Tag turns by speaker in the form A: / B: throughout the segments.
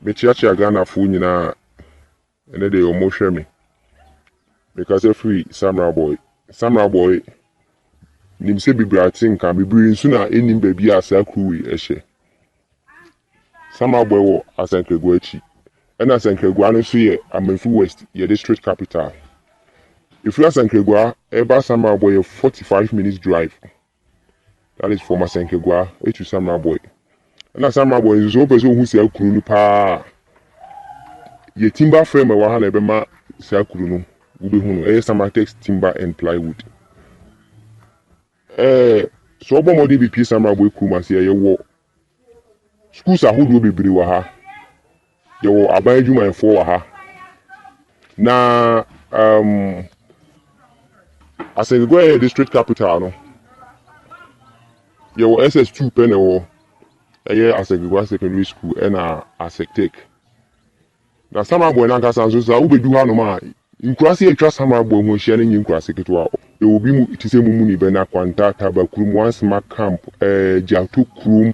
A: mechiachi Ghana fu nyina ene de omo hwe me because free Samurai boy nim se bibrati nka bibiri nso na enim baabi asa kruwi ehye Samurai boy wo Asankegwa achi ena Asankegwa no so ye Amenfu West ye district capital if you Asankegwa eba Samurai boy 45 minutes drive that is from Asankegwa to Samurai boy ena Samurai boy nso person hu se akru no pa ye timber frame wa ha na ebe ma se akru no ubehunu Samatex timber and plywood so ogbomodi bi pie Samurai boy kuma se ye wo schools ahodo bebiri wa ha ye wo aban adwumanfo wa ha na Asankegwa district capital no ye wo SS2 pe na wo Asankegwa secondary school na Asectec na Samurai boy na nkasa nso sa ubedu ha no ma nkurase etwa Samurai boy ho hia na nyi nkurase ketewa e obi mu tise mu ni be na kwanta tabakurum once mark camp jato kurum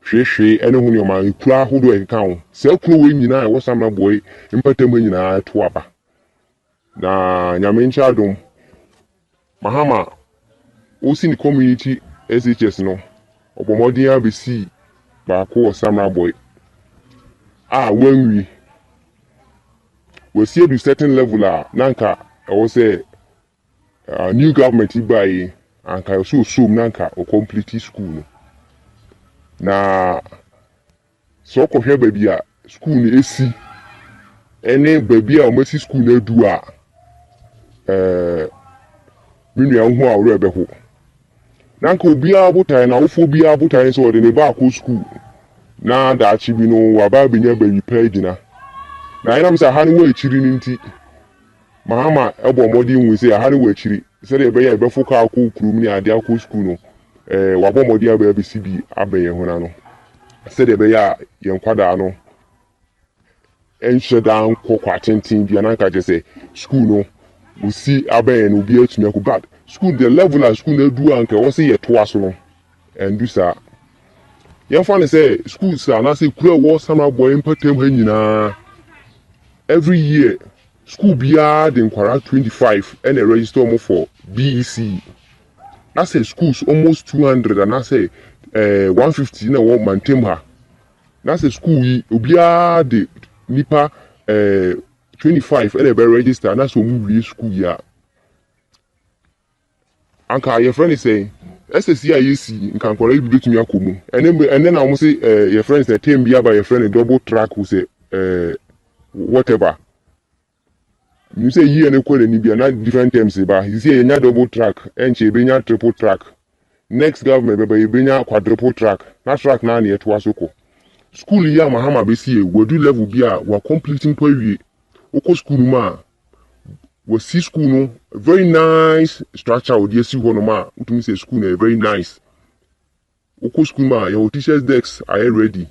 A: hwehwe ene hu ni o ma nkura hodo e kan ho se kuro we nyina e wo Samurai boy mpatam nyina to aba na nyame ncha adom mahama osi ni community SHS no obomodin abesi ba ko Samurai boy wanwi we see to certain level nanka I was say new government buy anka so nanka o complete school no na so ko hwe baby a school ni esi ene baby a o mesi school na du a minu an ho a wo ebe ho nanka obi abotai na wofo bi abotai so de ne ba ko school na da achi bi no wa ba bi nya baby pa gina na ina msa hanu we chiri ninti mahama ebo modi nwu se hanu we chiri se de be ya be foka akọ kurum ni ade akọ school no wa bo modi aba be sibi abaye hona no se de be ya ye nkwada no enhye dan ko kwatentin bia na nka je se school no usi abaye no bi atumi akọ bad school the level of school na du anka wo se ye to aso no endu sa ye fa ne se school sa na se kura wo Samurai boy empatem ha nyina every year school biya the nkwara 25 and a register more for BEC. I say schools almost 200 and I say 150 na wo maintain her. Na say school yi obiya the nipa 25 and a be register na so mu school ya. Anka your friend is saying SSCIEC nkan kwara bi betumi akomu. And then na almost say your friend say team biya by your friend a double track who say whatever you say here na kwere ni bia na different terms ba you say nya double track enche be nya triple track next government be nya quadruple track na track na na eto asoko school ya mahama be see wedu level bia wa completing to awie oko school ma we see school no very nice structure odi esi ho no ma utumi say school na very nice oko school ma your teachers desks are ready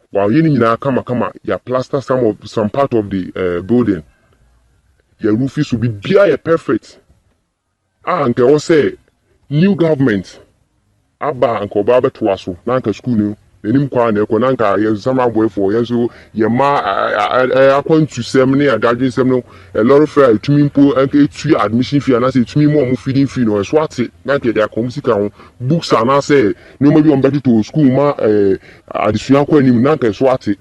A: while you nyina kama ya plaster some part of the building your roof is to be bia perfect and they say new government aba anko ba beto aso na nka school no enim kwa na ekọ na nka ye Samurai boy for ye so ye ma akwantu sem ne adagye sem no a lot of tumi mpo anka etu admission fee na say tumi mo feeding fee no so ate na ke dia komsika ho books ana say no ma bi on beto to school ma adisua kwa nim na nka so ate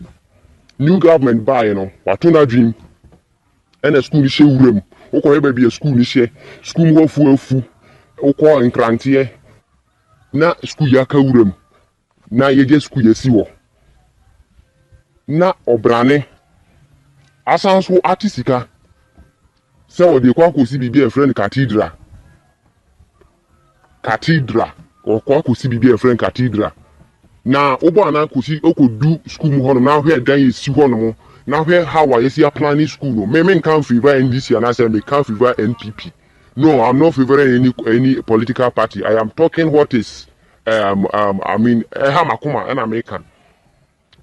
A: new government buy no wato na dream and a school ni she wuram okọ ebe bi school ni she school mo afu okọ nkrantie na school ya ka wuram na yeje school yesi wo na obrane asanso artistika se o de kwa kosi bibi e friend cathedral okọ kosi bibi e friend cathedral na obo ana kosi okodu school mu hono na hwe dan yesi hono mo na hwe how are you planning school no me can favor NDC and I say me can favor NPP. No, I'm not favoring any political party. I am talking what is I mean hamakuma and American.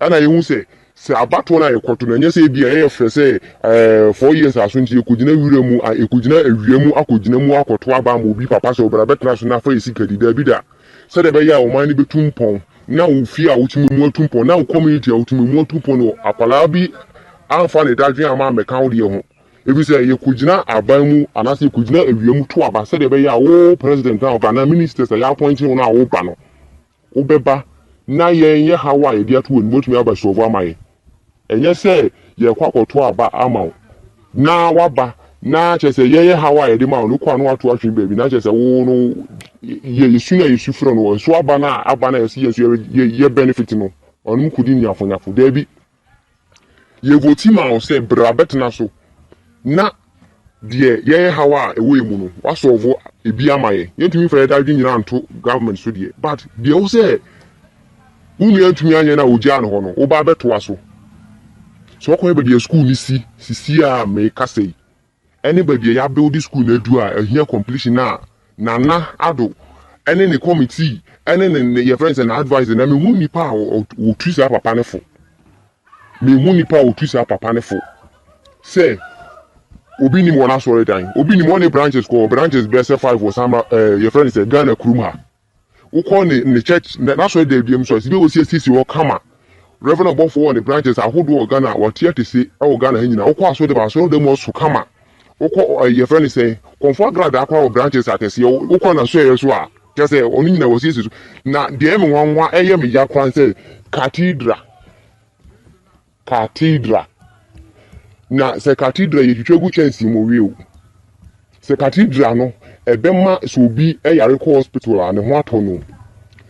A: And I won't say abato na ekoto na nyese bia e yefre say 4 years asunti ekugina wiremu ekugina ewiemu akogina mu akoto aba ma obi papa so bra betna so na fa esi kadida bi da se de be ya o man ni betumpon na wo fie a wotumi mu atumpo na wo community a wotumi mu atumpo no akwala bi amfa ne dadwen ama meka wo de ho ebi say ye kugina aban mu anase kugina ewiem to aba se de be ya wo president na oba na ministers ya appointing wo na wo ba no wo beba na ye hawa ye dia to won botumi aba sovo amaye enye se ye kwakoto aba ama na waba na chese ye hawa ye de ma no kwa no ato atwe baby na chese wo no ye suna ye sufro no so aba na ye benefit no onum kudi ni afonyafo da bi ye voti ma o se bra betna so na de ye hawa ewe mu no wasolve ebi amaye yentumi fa da dwi nyina nto government so de but de wo se unu yentumi anye na oji an ho no wo ba beto aso so ko e be school ni si a me kasei anybody ya build school na du a here completion na ado ene ne committee ene ne your friends and advisor na me hu nipa o twisa papa ne fo me hu nipa o twisa papa ne fo say obi ni mo na sorry dan obi ni mo ne branches best 5 or some your friends say Ghana kruma wo call ne church na so dey biem so be wo see wo kama reverend above for the branches ahodo Ghana what here to say e Ghana hanyina wo call so de ba so de mo so kama wo call your friend say comfort grad akwa branches atese wo call na so ye so a just say oni nyina wo see so na de me wanwa eye me ya kwan say cathedral na se cathedral ye twetwegu chance mo wie o se cathedral no ebema so bi yare ko hospital a ne ho atono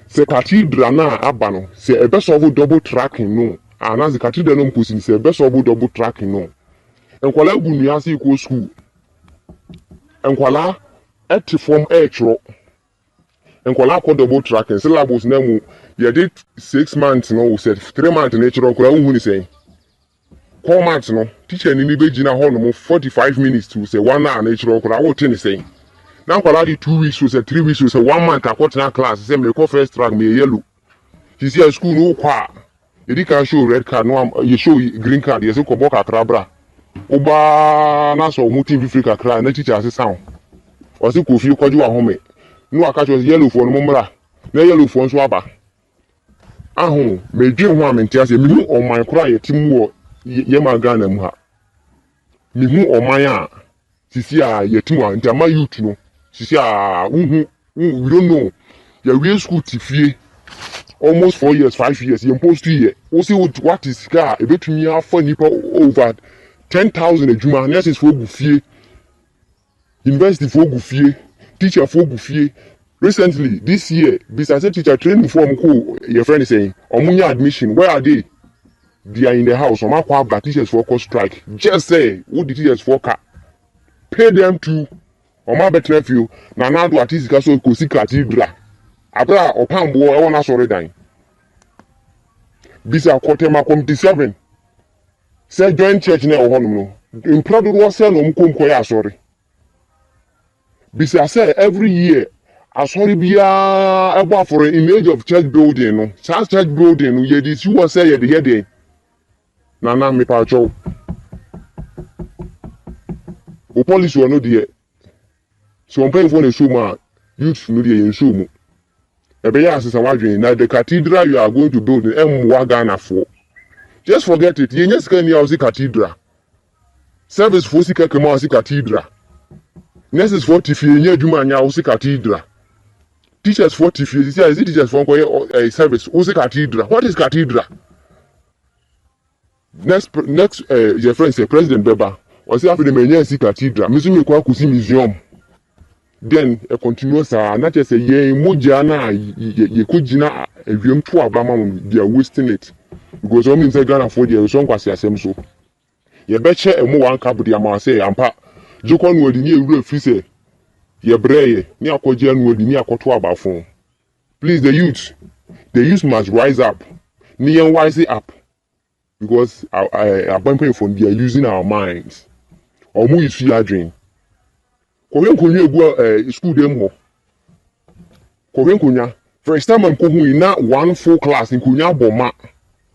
A: se cathedral na aba no se ebe solve double tracking no ana se cathedral no mposi se ebe solve double tracking no enkwala gunu ya se ko school enkwala form chro enkwala ko double tracking syllabus na mu ye did 6 months no we said 3 months na chro ko hu ni say comment no teacher ni be gina ho no 45 minutes to say 1 hour na chro ko wo tin say na kwala di 2 weeks to say 3 weeks to say 1 month akotena class say me ko first track me yellow you see school no kwa e can show red card no you show green card you say ko boka krabra oba na so mu team Africa kra na teacher say sound o say ko fi kwaji wa home no aka cho yellow for no mra na yellow for nso aba ahu me dwe ho amentia say me hu o man kra ye tim wo ye ma Ghana mu ha me hu o man a sisi a ye tim wa ntama youth no sisi a we don't know ya we school tifie almost 4 years 5 years you post here we see what is car e betumi afa nipa over 10,000 ejuma nurses for gufie university for gufie teacher for gufie recently this year business teacher training form ko your friend is saying omunya admission where are they are in the house omakwa ba teachers for cause strike just say who the teachers for car pay them to oma better few na na do artist ka so ko si cathedral abra opambo e wona sorry dan bisa kotema committee 7 say join church na ohonum no in product was say no mkom ko ya sorry bisa say every year asori bia ebo for image of church building no church building no ye dis you say ye dey na me pa cho o police were no dey so on pay for the show ma youth no dey in show mu ebe ya asesa wadwen na the cathedral you are going to build in Ghana for just forget it ye nyes kan ya o cathedral service for sika kema o cathedral nurses for tifie nye adwuma anya o cathedral teachers for tifie is it teachers for a service o cathedral what is cathedral next your friend say president Beba o say after the menye si cathedral misumi kwa kusi museum then a continuous not just a ye mojana ye kujina ewiem to abama they are wasting it because some in Ghana for the so kwase asem so ye beche emo wan kabu dia ma say ampa jukon wodi ni ewura fi say ye breye ni akoje anu wodi ni akoto abafon please the youth must rise up ni yen wise up because I from they are using our minds omu isu adwen kowen konya egu school dem ho kowen konya first time am ko hu ina one full class nkonya boma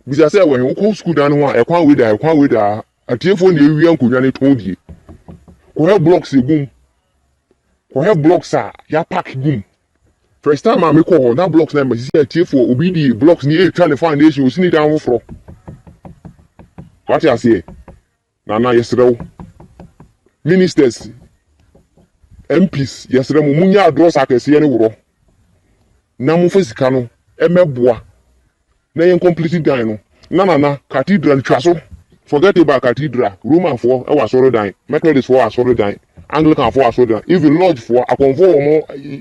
A: bisa say when ko school dan ho e kwan we da atiefo na ewi nkonya ne ton die ko he blocks egum ko he blocks a ya pack gum first time I make call that blocks na me see tie for obi di blocks ni e try the foundation o sini down fro what you say na yesrew ministers MPs yesrew mu munya address akese ye ne woro na mu fasika no emeboa na yen complete dan no na cathedral twaso forget about cathedral Roman for e wasoro dan Methodist for wasoro dan Anglican for wasoro dan even lodge for akonfo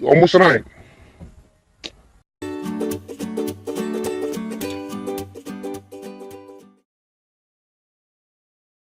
A: omo shrine